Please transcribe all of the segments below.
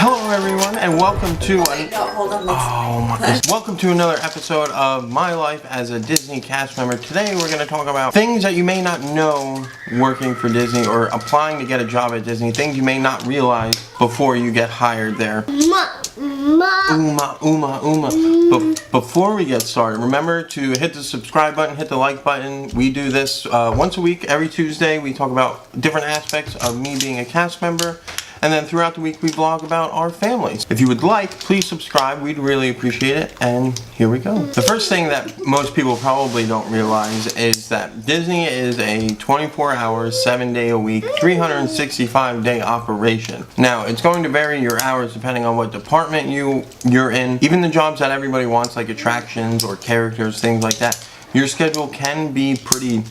Hello everyone, and welcome to welcome to another episode of my life as a Disney cast member. Today we're going to talk about things that you may not know working for Disney or applying to get a job at Disney. Things you may not realize before you get hired there. Before we get started, remember to hit the subscribe button, hit the like button. We do this once a week, every Tuesday. We talk about different aspects of me being a cast member. And then throughout the week, we vlog about our families. If you would like, please subscribe. We'd really appreciate it. And here we go. The first thing that most people probably don't realize is that Disney is a 24-hour, 7-day-a-week, 365-day operation. Now, it's going to vary your hours depending on what department you're in. Even the jobs that everybody wants, like attractions or characters, things like that, your schedule can be pretty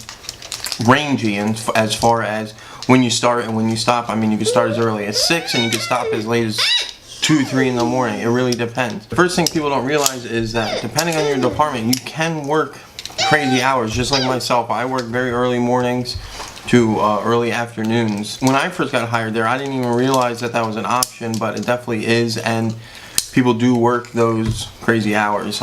rangy as far as when you start and when you stop. I mean, you can start as early as 6 and you can stop as late as 2, 3 in the morning. It really depends. The first thing people don't realize is that depending on your department, you can work crazy hours. Just like myself, I work very early mornings to early afternoons. When I first got hired there, I didn't even realize that that was an option, but it definitely is, and people do work those crazy hours.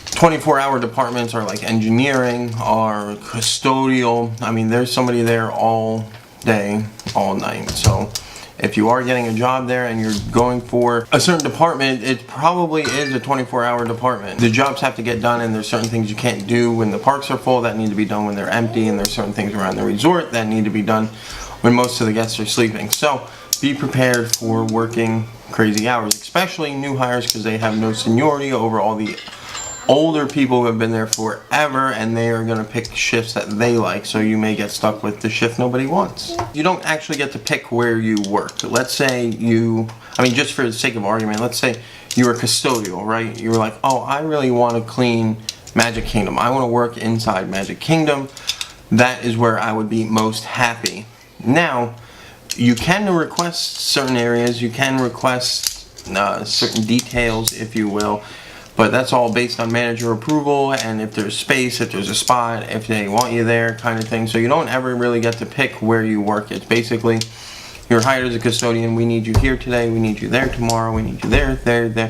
24-hour departments are like engineering, or custodial. I mean, there's somebody there all day, all night. So if you are getting a job there and you're going for a certain department, it probably is a 24-hour department. The jobs have to get done, and there's certain things you can't do when the parks are full that need to be done when they're empty, and there's certain things around the resort that need to be done when most of the guests are sleeping. So be prepared for working crazy hours, especially new hires, because they have no seniority over all the older people who have been there forever, and they are going to pick shifts that they like, so you may get stuck with the shift nobody wants. You don't actually get to pick where you work. Let's say just for the sake of argument, let's say you were custodial, right? You were like, oh, I really want to clean Magic Kingdom. I want to work inside Magic Kingdom. That is where I would be most happy. Now, you can request certain areas, you can request certain details, if you will, but that's all based on manager approval, and if there's space, if there's a spot, if they want you there, kind of thing. So you don't ever really get to pick where you work. It's basically, you're hired as a custodian. We need you here today. We need you there tomorrow. We need you there.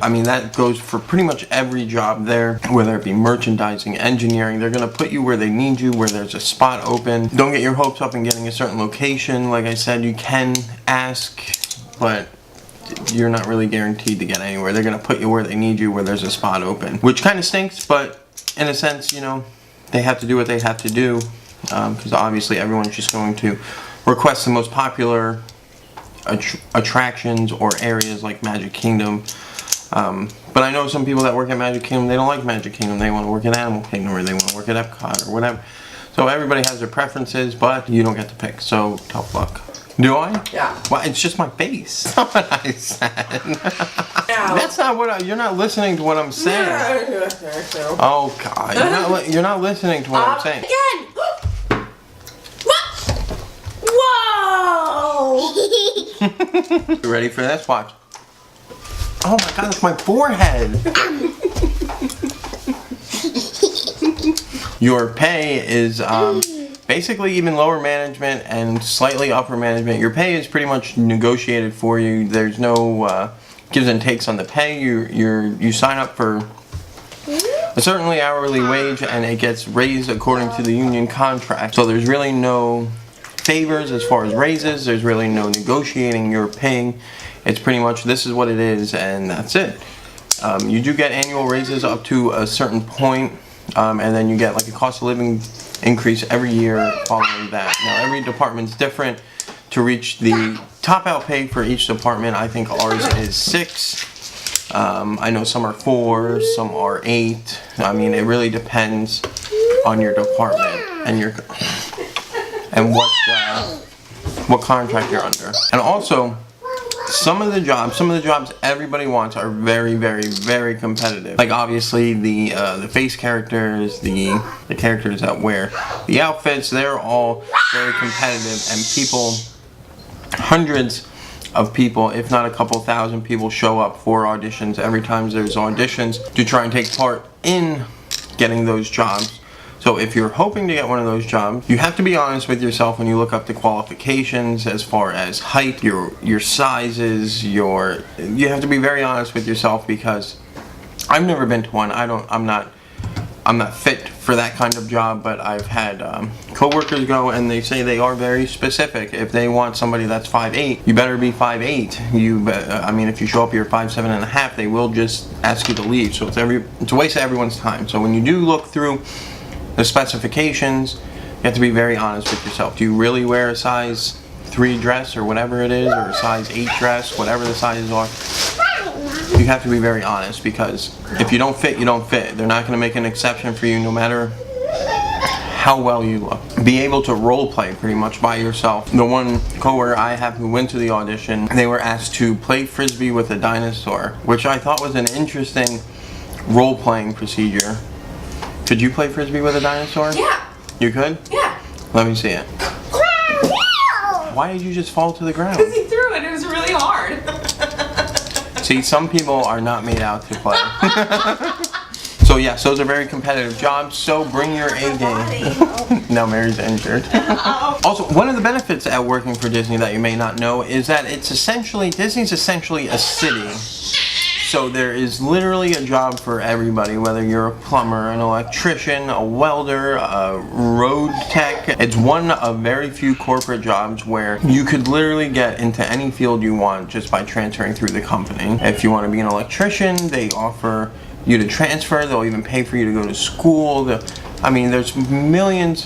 I mean, that goes for pretty much every job there, whether it be merchandising, engineering. They're going to put you where they need you, where there's a spot open. Don't get your hopes up in getting a certain location. Like I said, you can ask, but you're not really guaranteed to get anywhere. They're going to put you where they need you, where there's a spot open, which kind of stinks, but in a sense, you know, they have to do what they have to do, because obviously everyone's just going to request the most popular attractions or areas like Magic Kingdom. But I know some people that work at Magic Kingdom, they don't like Magic Kingdom. They want to work at Animal Kingdom, or they want to work at Epcot, or whatever. So everybody has their preferences, but you don't get to pick, so tough luck. Do I? Yeah. Well, it's just my face. That's not what I said. No. That's not what you're not listening to what I'm saying. Oh God, you're not listening to what I'm saying. Again. What? Whoa! You ready for this? Watch. Oh my God, that's my forehead. Your pay is basically even lower management and slightly upper management. Your pay is pretty much negotiated for you. There's no gives and takes on the pay. You sign up for a certainly hourly wage, and it gets raised according to the union contract. So there's really no favors as far as raises. There's really no negotiating your pay. It's pretty much, this is what it is, and that's it. You do get annual raises up to a certain point, and then you get like a cost of living increase every year following that. Now, every department's different. To reach the top out pay for each department, I think ours is 6. I know some are 4, some are 8. I mean, it really depends on your department and what contract you're under. And also, some of the jobs everybody wants are very, very, very competitive. Like obviously the face characters, the characters that wear the outfits, they're all very competitive, and people, hundreds of people, if not a couple thousand people, show up for auditions every time there's auditions to try and take part in getting those jobs. So if you're hoping to get one of those jobs, you have to be honest with yourself when you look up the qualifications as far as height, your sizes, you have to be very honest with yourself, because I've never been to one. I'm not fit for that kind of job, but I've had co-workers go, and they say they are very specific. If they want somebody that's 5'8", you better be 5'8". I mean, if you show up here 5'7.5", they will just ask you to leave. So it's a waste of everyone's time. So when you do look through the specifications, you have to be very honest with yourself. Do you really wear a size 3 dress or whatever it is, or a size 8 dress, whatever the sizes are? You have to be very honest, because if you don't fit, you don't fit. They're not going to make an exception for you no matter how well you look. Be able to role play pretty much by yourself. The one coworker I have who went to the audition, they were asked to play frisbee with a dinosaur, which I thought was an interesting role playing procedure. Could you play frisbee with a dinosaur? Yeah. You could? Yeah. Let me see it. Why did you just fall to the ground? Because he threw it. It was really hard. See, some people are not made out to play. So yes, those are very competitive jobs, so bring your A game. Now Mary's injured. Also, one of the benefits at working for Disney that you may not know is that Disney's essentially a city. So there is literally a job for everybody, whether you're a plumber, an electrician, a welder, a road tech. It's one of very few corporate jobs where you could literally get into any field you want just by transferring through the company. If you want to be an electrician, they offer you to transfer. They'll even pay for you to go to school. I mean, there's hundreds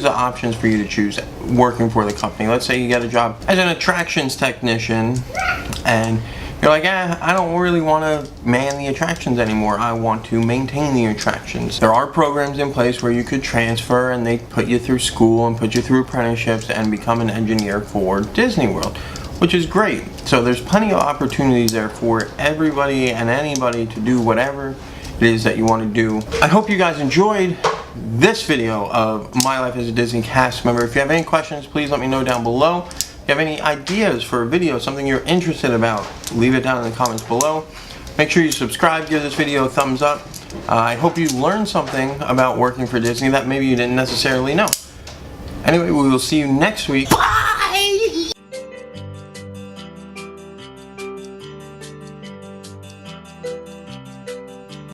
of options for you to choose working for the company. Let's say you get a job as an attractions technician, and you're like, I don't really want to man the attractions anymore. I want to maintain the attractions. There are programs in place where you could transfer, and they put you through school and put you through apprenticeships and become an engineer for Disney World, which is great. So there's plenty of opportunities there for everybody and anybody to do whatever it is that you want to do. I hope you guys enjoyed this video of my life as a Disney cast member. If you have any questions, please let me know down below. If you have any ideas for a video, something you're interested about, leave it down in the comments below. Make sure you subscribe, give this video a thumbs up. I hope you learned something about working for Disney that maybe you didn't necessarily know. Anyway, we will see you next week.